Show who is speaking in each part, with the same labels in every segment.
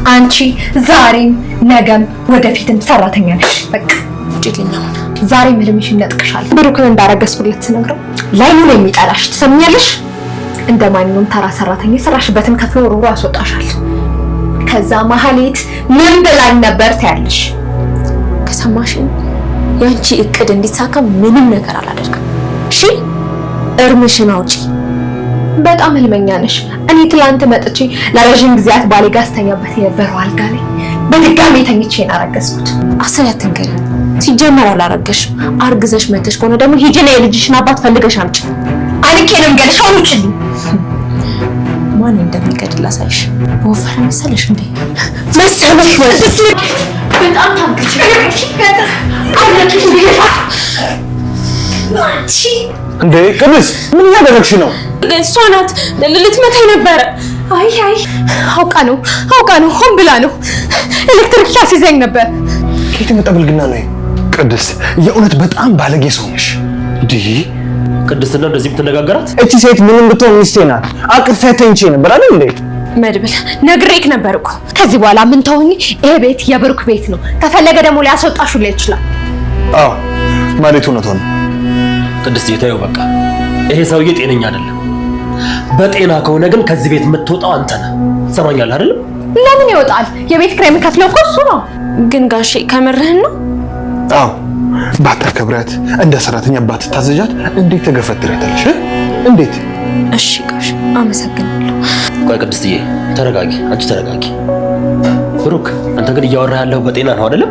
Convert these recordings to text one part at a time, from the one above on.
Speaker 1: አንቺ ዛሬም ነገም ወደፊትም ሰራተኛ ነሽ። በቃ
Speaker 2: ጭልኛው
Speaker 1: ዛሬ ምልምሽን ነጥቅሻል። ብሩክን እንዳረገዝኩለት ስነግረው ላይ ነው የሚጠላሽ። ትሰሚኛለሽ? እንደማንኛውም ተራ ሰራተኛ ሰራሽበትን ከፍሎ ወርውሮ ያስወጣሻል። ከዛ ማህሌት ምን ብላኝ ነበር ታያለሽ።
Speaker 2: ከሰማሽኝ ያንቺ እቅድ እንዲሳካ ምንም ነገር አላደርግም። እሺ እርምሽን አውጪ።
Speaker 1: በጣም ህልመኛ ነሽ። እኔ ትላንት መጥቼ ለረጅም ጊዜያት ባሌ ጋር ስተኛበት የነበረው አልጋ ላይ በድጋሚ ተኝቼ ነው ያረገዝኩት።
Speaker 2: አሰላት እንገሪ ሲጀመር አላረገሽም። አርግዘሽ መተሽ ከሆነ ደግሞ ሂጂና የልጅሽን አባት ፈልገሽ አምጪ።
Speaker 1: አንቄ ነው የምገልሽ። አውጪልኝ።
Speaker 2: ማን እንደሚገድል አሳይሽ። ወፈረ መሰለሽ እንዴ?
Speaker 1: መሰለሽ ወልስ በጣም ታንክሽ አለሽ
Speaker 3: እንዴ ቅዱስ ምን ያደረግሽ ነው?
Speaker 2: እሷ ናት ልትመታኝ ነበረ።
Speaker 1: አይ አውቃ ነው ሆን ብላ ነው። ኤሌክትሪክ ሲያስይዘኝ ነበር።
Speaker 3: ከየት መጣ ብልግና ነው? ቅዱስ የእውነት በጣም ባለጌ ሰው ነሽ። እንዴ
Speaker 4: ቅድስትና እንደዚህ ብትነጋገራት?
Speaker 3: እቺ ሴት ምንም ብትሆን ሚስቴ ናት። አቅፌ ተኝቼ ነበር አይደል እንዴ?
Speaker 1: መድብል ነግሬክ ነበር እኮ። ከዚህ በኋላ ምን ተውኝ። ይሄ ቤት የብሩክ ቤት ነው። ከፈለገ ደግሞ ሊያስወጣሹ ላይ ይችላል።
Speaker 3: አዎ ማለት እውነቷን ነው።
Speaker 4: ቅድስት ይታየው በቃ ይሄ ሰውዬ ጤነኛ አይደለም። በጤና ከሆነ ግን ከዚህ ቤት የምትወጣው አንተ ነህ። ሰማኛለህ አይደል?
Speaker 1: ለምን ይወጣል? የቤት ኪራይ የሚከፍለው እኮ እሱ ነው።
Speaker 2: ግን ጋሼ ከምርህን ነው?
Speaker 3: አዎ ባታከብራት እንደ ሰራተኛ ባትታዘዣት እንዴት ተገፈትረታለሽ? እንዴት?
Speaker 2: እሺ ጋሼ አመሰግናለሁ።
Speaker 4: ቆይ ቅድስትዬ ተረጋጊ። አንቺ ተረጋጊ። ብሩክ አንተ ግን እያወራህ ያለው በጤና ነው አይደለም?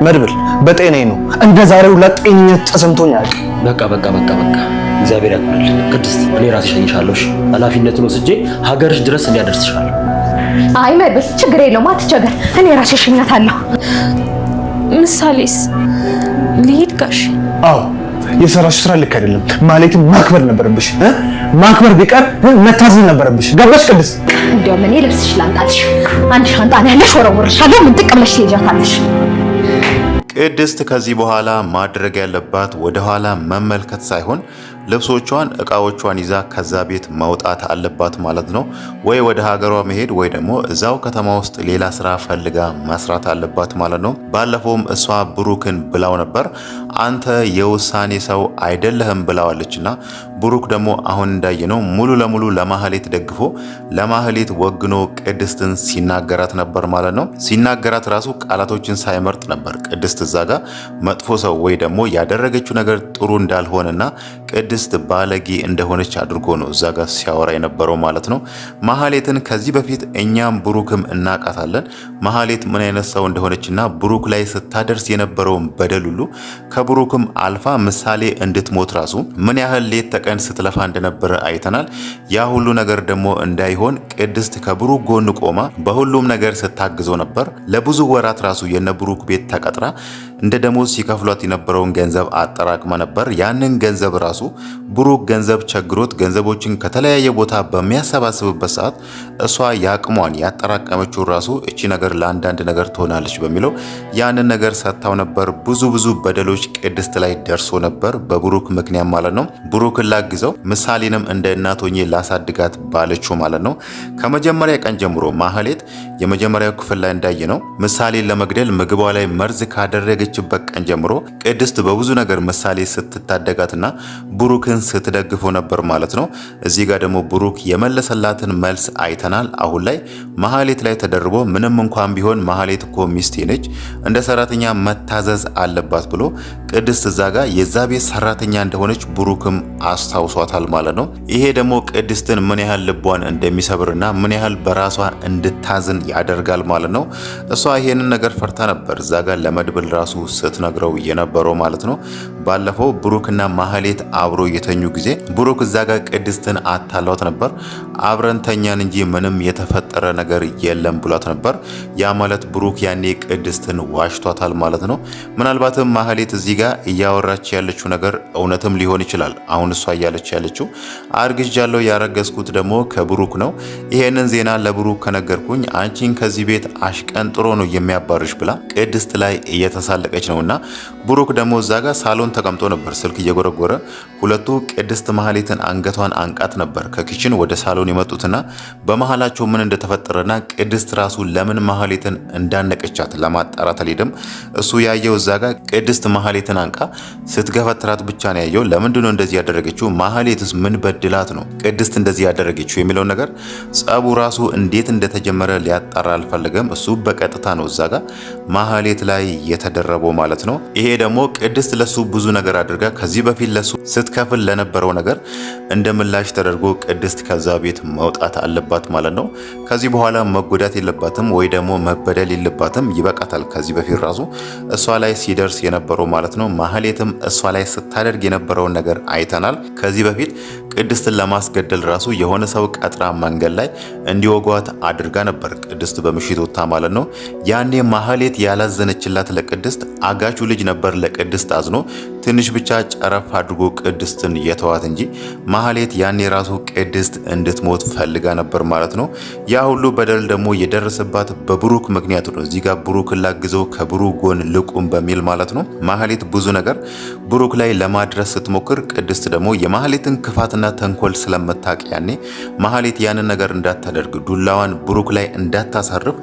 Speaker 3: መድብል በጤናዬ ነው። እንደ ዛሬው ለጤንነት ተሰምቶኝ አያውቅም።
Speaker 4: በቃ እግዚአብሔር ያክብርልኝ። ቅድስት እኔ ራሴ እሸኝሻለሁ። ኃላፊነቱን ወስጄ ሀገርሽ ድረስ እንዲያደርስሻለሁ።
Speaker 1: አይ መድብል ችግር የለውም አትቸገር። እኔ ራሴ እሸኛታለሁ።
Speaker 2: ምሳሌስ ልሂድ ጋሼ?
Speaker 3: አዎ የሰራሽ ስራ ልክ አይደለም። ማለትም ማክበር ነበረብሽ። ማክበር ቢቀር መታዘዝ ነበረብሽ። ገባሽ ቅድስት?
Speaker 1: እንዲያውም እኔ ልብስሽ ላምጣልሽ። አንድ ሻንጣ ነው ያለሽ፣ ወረውርሻለሁ። ምን ጥቅም ለሽ ትሄጃታለሽ?
Speaker 5: ቅድስት ከዚህ በኋላ ማድረግ ያለባት ወደ ኋላ መመልከት ሳይሆን ልብሶቿን እቃዎቿን ይዛ ከዛ ቤት መውጣት አለባት ማለት ነው። ወይ ወደ ሀገሯ መሄድ ወይ ደግሞ እዛው ከተማ ውስጥ ሌላ ስራ ፈልጋ መስራት አለባት ማለት ነው። ባለፈውም እሷ ብሩክን ብላው ነበር አንተ የውሳኔ ሰው አይደለህም ብላዋለችና ብሩክ ደግሞ አሁን እንዳየነው ሙሉ ለሙሉ ለማህሌት ደግፎ ለማህሌት ወግኖ ቅድስትን ሲናገራት ነበር ማለት ነው። ሲናገራት ራሱ ቃላቶችን ሳይመርጥ ነበር። ቅድስት እዛ ጋር መጥፎ ሰው ወይ ደግሞ ያደረገችው ነገር ጥሩ እንዳልሆነና ቅድስት ባለጌ እንደሆነች አድርጎ ነው እዛ ጋር ሲያወራ የነበረው ማለት ነው። ማህሌትን ከዚህ በፊት እኛም ብሩክም እናቃታለን። ማህሌት ምን አይነት ሰው እንደሆነችና ብሩክ ላይ ስታደርስ የነበረውን በደል ሁሉ ከብሩክም አልፋ ምሳሌ እንድትሞት ራሱ ምን ያህል ሌት ተቀን ስትለፋ እንደነበረ አይተናል። ያ ሁሉ ነገር ደግሞ እንዳይሆን ቅድስት ከብሩክ ጎን ቆማ በሁሉም ነገር ስታግዘው ነበር። ለብዙ ወራት ራሱ የነ ብሩክ ቤት ተቀጥራ እንደ ደሞዝ ሲከፍሏት የነበረውን ገንዘብ አጠራቅማ ነበር። ያንን ገንዘብ ራሱ ብሩክ ገንዘብ ቸግሮት ገንዘቦችን ከተለያየ ቦታ በሚያሰባስብበት ሰዓት እሷ ያቅሟን ያጠራቀመችው ራሱ እቺ ነገር ለአንዳንድ ነገር ትሆናለች በሚለው ያንን ነገር ሰጥታው ነበር። ብዙ በደሎች ቅድስት ላይ ደርሶ ነበር በብሩክ ምክንያት ማለት ነው። ብሩክን ላግዘው ምሳሌንም እንደ እናት ሆኜ ላሳድጋት ባለችው ማለት ነው። ከመጀመሪያ ቀን ጀምሮ ማህሌት የመጀመሪያው ክፍል ላይ እንዳየነው ምሳሌን ለመግደል ምግቧ ላይ መርዝ ካደረገችበት ቀን ጀምሮ ቅድስት በብዙ ነገር ምሳሌ ስትታደጋትና ብሩክን ስትደግፈው ነበር ማለት ነው። እዚህ ጋር ደግሞ ብሩክ የመለሰላትን መልስ አይተናል። አሁን ላይ ማህሌት ላይ ተደርቦ ምንም እንኳን ቢሆን ማህሌት እኮ ሚስቴ ነች እንደ ሰራተኛ መታዘዝ አለባት ብሎ ቅድስት እዛ ጋር የዛ ቤት ሰራተኛ እንደሆነች ብሩክም አስታውሷታል ማለት ነው። ይሄ ደግሞ ቅድስትን ምን ያህል ልቧን እንደሚሰብርና ምን ያህል በራሷ እንድታዝን ያደርጋል ማለት ነው። እሷ ይሄንን ነገር ፈርታ ነበር እዛ ጋር ለመድብል ራሱ ስትነግረው የነበረው ማለት ነው። ባለፈው ብሩክና ማህሌት አብሮ የተኙ ጊዜ ብሩክ እዛ ጋር ቅድስትን አታሏት ነበር። አብረን ተኛን እንጂ ምንም የተፈጠረ ነገር የለም ብሏት ነበር። ያ ማለት ብሩክ ያኔ ቅድስትን ዋሽቷታል ማለት ነው። ምናልባትም ማህሌት እዚህ ጋር እያወራች ያለችው ነገር እውነትም ሊሆን ይችላል። አሁን እሷ እያለች ያለችው አርግዣለሁ፣ ያረገዝኩት ደግሞ ከብሩክ ነው። ይሄንን ዜና ለብሩክ ከነገርኩኝ አንቺን ከዚህ ቤት አሽቀንጥሮ ነው የሚያባርሽ ብላ ቅድስት ላይ እየተሳለ እየተሳለቀች ነውና ብሩክ ደግሞ እዛ ጋር ሳሎን ተቀምጦ ነበር ስልክ እየጎረጎረ። ሁለቱ ቅድስት ማህሌትን አንገቷን አንቃት ነበር ከኪችን ወደ ሳሎን የመጡትና በመሃላቸው ምን እንደተፈጠረና ቅድስት ራሱ ለምን ማህሌትን እንዳነቀቻት ለማጣራት አልሄደም። እሱ ያየው እዛ ጋር ቅድስት ማህሌትን አንቃ ስትገፈትራት ብቻ ነው ያየው። ለምንድነው እንደዚህ ያደረገችው? ማህሌትስ ምን በድላት ነው ቅድስት እንደዚህ ያደረገችው የሚለው ነገር ጸቡ ራሱ እንዴት እንደተጀመረ ሊያጣራ አልፈለገም። እሱ በቀጥታ ነው እዛ ጋር ማህሌት ላይ የተደረበው ማለት ነው። ይሄ ደግሞ ቅድስት ለሱ ብዙ ነገር አድርጋ ከዚህ በፊት ለሱ ስትከፍል ለነበረው ነገር እንደ ምላሽ ተደርጎ ቅድስት ከዛ ቤት መውጣት አለባት ማለት ነው። ከዚህ በኋላ መጎዳት የለባትም ወይ ደግሞ መበደል የለባትም። ይበቃታል። ከዚህ በፊት ራሱ እሷ ላይ ሲደርስ የነበረው ማለት ነው። ማህሌትም እሷ ላይ ስታደርግ የነበረውን ነገር አይተናል። ከዚህ በፊት ቅድስትን ለማስገደል ራሱ የሆነ ሰው ቀጥራ መንገድ ላይ እንዲወጓት አድርጋ ነበር ቅድስት በምሽት ወጣ ማለት ነው። ያኔ ማህሌት ያላዘነችላት ለቅድስት አጋቹ ልጅ ነበር ለቅድስት አዝኖ ትንሽ ብቻ ጨረፍ አድርጎ ቅድስትን የተዋት እንጂ ማህሌት ያኔ ራሱ ቅድስት እንድትሞት ፈልጋ ነበር ማለት ነው። ያ ሁሉ በደል ደግሞ የደረሰባት በብሩክ ምክንያት ነው። እዚህ ጋር ብሩክን ላግዘው ከብሩክ ጎን ልቁም በሚል ማለት ነው። ማህሌት ብዙ ነገር ብሩክ ላይ ለማድረስ ስትሞክር ቅድስት ደግሞ የማህሌትን ክፋትና ተንኮል ስለምታውቅ ያኔ ማህሌት ያንን ነገር እንዳታደርግ ዱላዋን ብሩክ ላይ እንዳታሳርፍ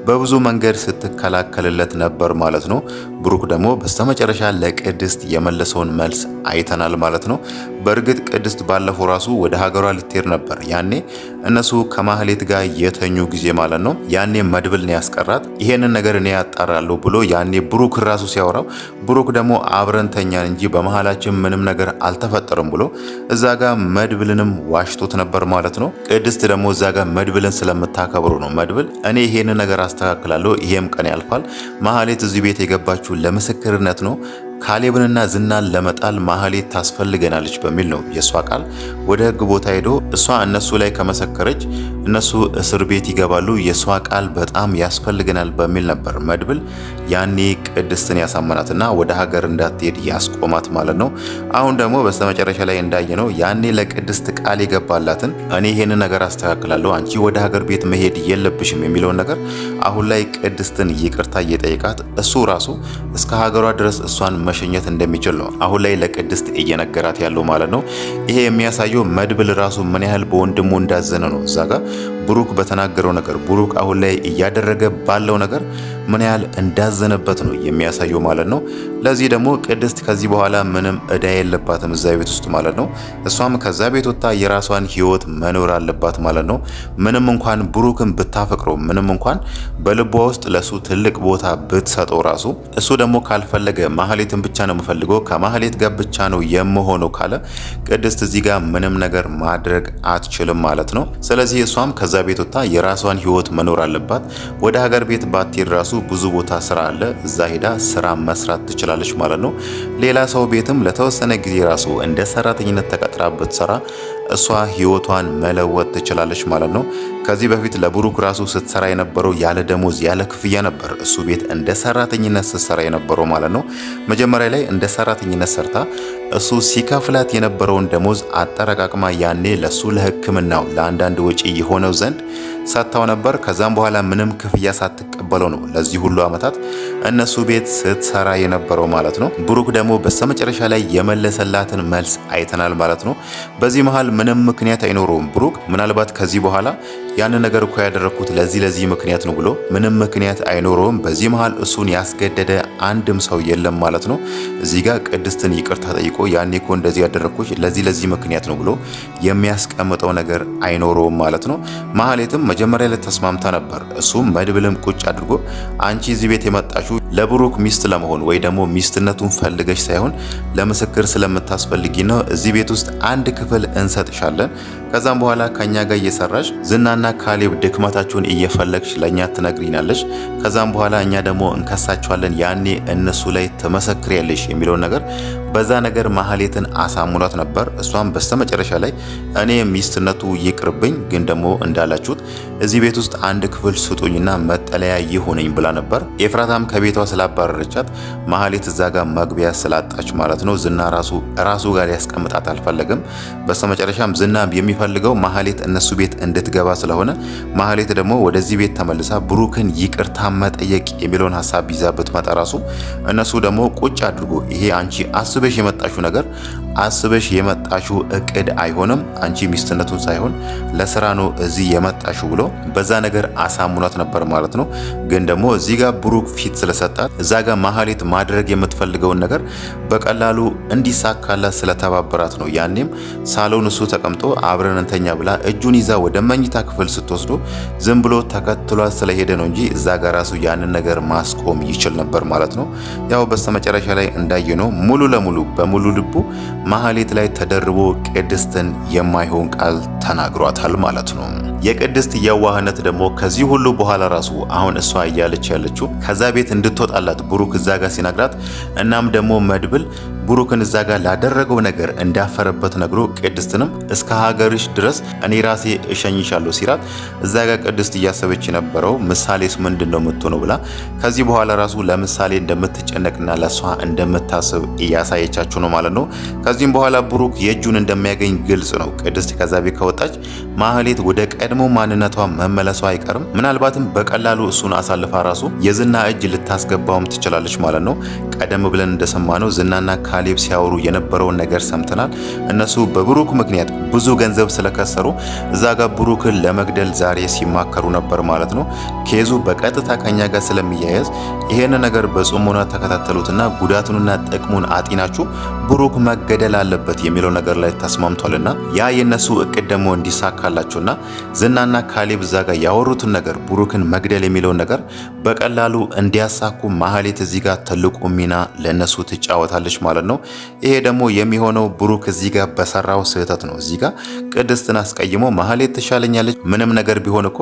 Speaker 5: በብዙ መንገድ ስትከላከልለት ነበር ማለት ነው። ብሩክ ደግሞ በስተመጨረሻ ለቅድስት የመለሰውን መልስ አይተናል ማለት ነው። በእርግጥ ቅድስት ባለፈው ራሱ ወደ ሀገሯ ልትሄድ ነበር ያኔ እነሱ ከማህሌት ጋር የተኙ ጊዜ ማለት ነው። ያኔ መድብል ነው ያስቀራት። ይሄንን ነገር እኔ ያጣራለሁ ብሎ ያኔ ብሩክ ራሱ ሲያወራው ብሩክ ደግሞ አብረን ተኛን እንጂ በመሃላችን ምንም ነገር አልተፈጠረም ብሎ እዛ ጋር መድብልንም ዋሽቶት ነበር ማለት ነው። ቅድስት ደግሞ እዛ ጋር መድብልን ስለምታከብሩ ነው መድብል እኔ ይሄንን ነገር አስተካክላለሁ፣ ይሄም ቀን ያልፋል። ማህሌት እዚህ ቤት የገባችው ለምስክርነት ነው። ካሌብንና ዝናን ለመጣል ማህሌት ታስፈልገናለች በሚል ነው የሷ ቃል ወደ ህግ ቦታ ሄዶ እሷ እነሱ ላይ ከመሰከረች እነሱ እስር ቤት ይገባሉ። የሷ ቃል በጣም ያስፈልገናል በሚል ነበር መድብል ያኔ ቅድስትን ያሳመናትና ወደ ሀገር እንዳትሄድ ያስቆማት ማለት ነው። አሁን ደግሞ በስተመጨረሻ ላይ እንዳየነው ያኔ ለቅድስት ቃል የገባላትን እኔ ይሄንን ነገር አስተካክላለሁ፣ አንቺ ወደ ሀገር ቤት መሄድ የለብሽም የሚለውን ነገር አሁን ላይ ቅድስትን ይቅርታ እየጠየቃት እሱ ራሱ እስከ ሀገሯ ድረስ እሷን መሸኘት እንደሚችል ነው አሁን ላይ ለቅድስት እየነገራት ያለው ማለት ነው። ይሄ የሚያሳየው መድብል ራሱ ምን ያህል በወንድሙ እንዳዘነ ነው። እዛ ጋር ብሩክ በተናገረው ነገር ብሩክ አሁን ላይ እያደረገ ባለው ነገር ምን ያህል እንዳዘነበት ነው የሚያሳየው ማለት ነው። ለዚህ ደግሞ ቅድስት ከዚህ በኋላ ምንም እዳ የለባትም እዛ ቤት ውስጥ ማለት ነው። እሷም ከዛ ቤት ወጥታ የራሷን ህይወት መኖር አለባት ማለት ነው። ምንም እንኳን ብሩክን ብታፈቅረው ምንም እንኳን በልቧ ውስጥ ለሱ ትልቅ ቦታ ብትሰጠው ራሱ እሱ ደግሞ ካልፈለገ ማህሌትን ብቻ ነው የምፈልገው ከማህሌት ጋር ብቻ ነው የምሆነው ካለ ቅድስት እዚህ ጋር ምንም ነገር ማድረግ አትችልም ማለት ነው። ስለዚህ እሷም ከዛ ቤት ወጥታ የራሷን ህይወት መኖር አለባት። ወደ ሀገር ቤት ባትሄድ ራሱ ብዙ ቦታ ስራ አለ፣ እዛ ሄዳ ስራ መስራት ትችላለች ማለት ነው። ሌላ ሰው ቤትም ለተወሰነ ጊዜ ራሱ እንደ ሰራተኝነት ተቀጥራ ብትሰራ እሷ ህይወቷን መለወጥ ትችላለች ማለት ነው። ከዚህ በፊት ለብሩክ ራሱ ስትሰራ የነበረው ያለ ደሞዝ ያለ ክፍያ ነበር እሱ ቤት እንደ ሰራተኝነት ስትሰራ የነበረው ማለት ነው። መጀመሪያ ላይ እንደ ሰራተኝነት ሰርታ እሱ ሲከፍላት የነበረውን ደሞዝ አጠረቃቅማ ያኔ ለሱ ለሕክምናው ለአንዳንድ ወጪ የሆነው ዘንድ ሰጥታው ነበር። ከዛም በኋላ ምንም ክፍያ ሳትቀበለው ነው ለዚህ ሁሉ አመታት እነሱ ቤት ስትሰራ የነበረው ማለት ነው። ብሩክ ደግሞ በስተመጨረሻ ላይ የመለሰላትን መልስ አይተናል ማለት ነው። በዚህ መሃል ምንም ምክንያት አይኖረውም ብሩክ ምናልባት ከዚህ በኋላ ያንን ነገር እኮ ያደረኩት ለዚህ ምክንያት ነው ብሎ ምንም ምክንያት አይኖረውም። በዚህ መሃል እሱን ያስገደደ አንድም ሰው የለም ማለት ነው። እዚህ ጋር ቅድስትን ይቅርታ ጠይቆ ያኔ እኮ እንደዚህ ያደረኩሽ ለዚህ ምክንያት ነው ብሎ የሚያስቀምጠው ነገር አይኖረውም ማለት ነው። ማህሌትም መጀመሪያ ላይ ተስማምታ ነበር። እሱም መድብልም ቁጭ አድርጎ አንቺ እዚህ ቤት የመጣሽው ለብሩክ ሚስት ለመሆን ወይ ደግሞ ሚስትነቱን ፈልገሽ ሳይሆን ለምስክር ስለምታስፈልጊ ነው። እዚህ ቤት ውስጥ አንድ ክፍል እንሰጥሻለን። ከዛም በኋላ ከኛ ጋር እየሰራሽ ዝናና ካሌብ ድክመታችሁን እየፈለግሽ ለኛ ትነግሪናለሽ። ከዛም በኋላ እኛ ደግሞ እንከሳቸዋለን። ያኔ እነሱ ላይ ትመሰክሪያለሽ የሚለውን ነገር በዛ ነገር ማህሌትን አሳምኗት ነበር። እሷም በስተመጨረሻ ላይ እኔ ሚስትነቱ ይቅርብኝ፣ ግን ደግሞ እንዳላችሁት እዚህ ቤት ውስጥ አንድ ክፍል ስጡኝና መጠለያ ይሆነኝ ብላ ነበር። ኤፍራታም ከቤቷ ስላባረረቻት ማህሌት እዛ ጋር መግቢያ ስላጣች ማለት ነው ዝና ራሱ ጋር ያስቀምጣት አልፈለግም። በስተመጨረሻም ዝና የሚፈልገው ማህሌት እነሱ ቤት እንድትገባ ስለሆነ ማህሌት ደግሞ ወደዚህ ቤት ተመልሳ ብሩክን ይቅርታ መጠየቅ የሚለውን ሀሳብ ይዛ ብትመጣ ራሱ እነሱ ደግሞ ቁጭ አድርጎ ይሄ አንቺ አስበሽ የመጣሽው ነገር አስበሽ የመጣሽው እቅድ አይሆንም፣ አንቺ ሚስትነቱን ሳይሆን ለስራ ነው እዚህ የመጣሽው ብሎ በዛ ነገር አሳምኗት ነበር ማለት ነው። ግን ደግሞ እዚህ ጋር ብሩክ ፊት ስለሰጣት እዛ ጋር ማህሌት ማድረግ የምትፈልገውን ነገር በቀላሉ እንዲሳካላት ስለተባበራት ነው። ያኔም ሳሎን እሱ ተቀምጦ አብረን እንተኛ ብላ እጁን ይዛ ወደ መኝታ ክፍል ስትወስዶ ዝም ብሎ ተከትሏት ስለሄደ ነው እንጂ እዛ ጋር ራሱ ያንን ነገር ማስቆም ይችል ነበር ማለት ነው። ያው በስተመጨረሻ ላይ እንዳየነው ሙሉ ለሙሉ በሙሉ ልቡ ማህሌት ላይ ተደርቦ ቅድስትን የማይሆን ቃል ተናግሯታል ማለት ነው። የቅድስት የዋህነት ደግሞ ከዚህ ሁሉ በኋላ ራሱ አሁን እሷ እያለች ያለችው ከዛ ቤት እንድትወጣላት ብሩክ እዛ ጋር ሲነግራት እናም ደግሞ መድብል ብሩክን እዛ ጋር ላደረገው ነገር እንዳፈረበት ነግሮ ቅድስትንም እስከ ሀገርሽ ድረስ እኔ ራሴ እሸኝሻለሁ ሲላት እዛ ጋር ቅድስት እያሰበች የነበረው ምሳሌስ ምንድን ነው የምትሆነው ብላ ከዚህ በኋላ ራሱ ለምሳሌ እንደምትጨነቅና ለሷ እንደምታስብ እያሳየቻችሁ ነው ማለት ነው። ከዚህም በኋላ ብሩክ የእጁን እንደሚያገኝ ግልጽ ነው። ቅድስት ከዛ ቤት ከወጣች ማህሌት ወደ ቀድሞ ማንነቷ መመለሷ አይቀርም። ምናልባትም በቀላሉ እሱን አሳልፋ ራሱ የዝና እጅ ልታስገባውም ትችላለች ማለት ነው። ቀደም ብለን እንደሰማነው ዝናና ካሌብ ሲያወሩ የነበረውን ነገር ሰምተናል። እነሱ በብሩክ ምክንያት ብዙ ገንዘብ ስለከሰሩ እዛ ጋር ብሩክን ለመግደል ዛሬ ሲማከሩ ነበር ማለት ነው። ኬዙ በቀጥታ ከኛ ጋር ስለሚያያዝ ይሄን ነገር በጽሞና ተከታተሉትና ጉዳቱንና ጥቅሙን አጢናችሁ ብሩክ መገደል አለበት የሚለው ነገር ላይ ተስማምቷልና ያ የነሱ እቅድ ደግሞ እንዲሳካላቸውና ዝናና ካሌብ እዛ ጋር ያወሩትን ነገር ብሩክን መግደል የሚለውን ነገር በቀላሉ እንዲያሳኩ ማህሌት እዚህ ጋር ትልቁ ሚና ለነሱ ትጫወታለች ማለት ነው። ይሄ ደግሞ የሚሆነው ብሩክ እዚህ ጋር በሰራው ስህተት ነው። እዚህ ጋር ቅድስትን አስቀይሞ ማህሌት ትሻለኛለች ምንም ነገር ቢሆን እኮ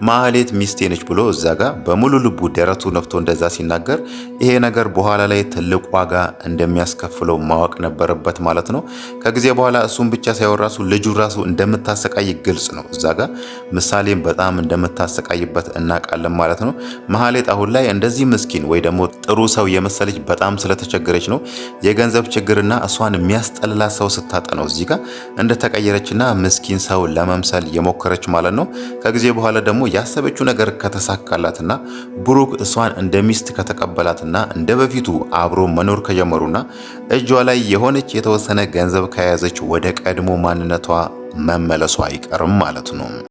Speaker 5: ማህሌት ሚስቴ ነች ብሎ እዛ ጋር በሙሉ ልቡ ደረቱ ነፍቶ እንደዛ ሲናገር ይሄ ነገር በኋላ ላይ ትልቅ ዋጋ እንደሚያስከፍለው ማወቅ ነበረበት ማለት ነው። ከጊዜ በኋላ እሱን ብቻ ሳይሆን ራሱ ልጁ ራሱ እንደምታሰቃይ ግልጽ ነው። እዛ ጋር ምሳሌም በጣም እንደምታሰቃይበት እናውቃለን ማለት ነው። ማህሌት አሁን ላይ እንደዚህ ምስኪን ወይ ደግሞ ጥሩ ሰው የመሰለች በጣም ስለተቸገረች ነው የገንዘብ ችግርና እሷን የሚያስጠልላት ሰው ስታጠነው እዚህ ጋር እንደተቀየረችና ምስኪን ሰው ለመምሰል የሞከረች ማለት ነው። ከጊዜ በኋላ ደግሞ ያሰበችው ነገር ከተሳካላትና ብሩክ እሷን እንደ ሚስት ከተቀበላትና እንደ በፊቱ አብሮ መኖር ከጀመሩና እጇ ላይ የሆነች የተወሰነ ገንዘብ ከያዘች ወደ ቀድሞ ማንነቷ መመለሷ አይቀርም ማለት ነው።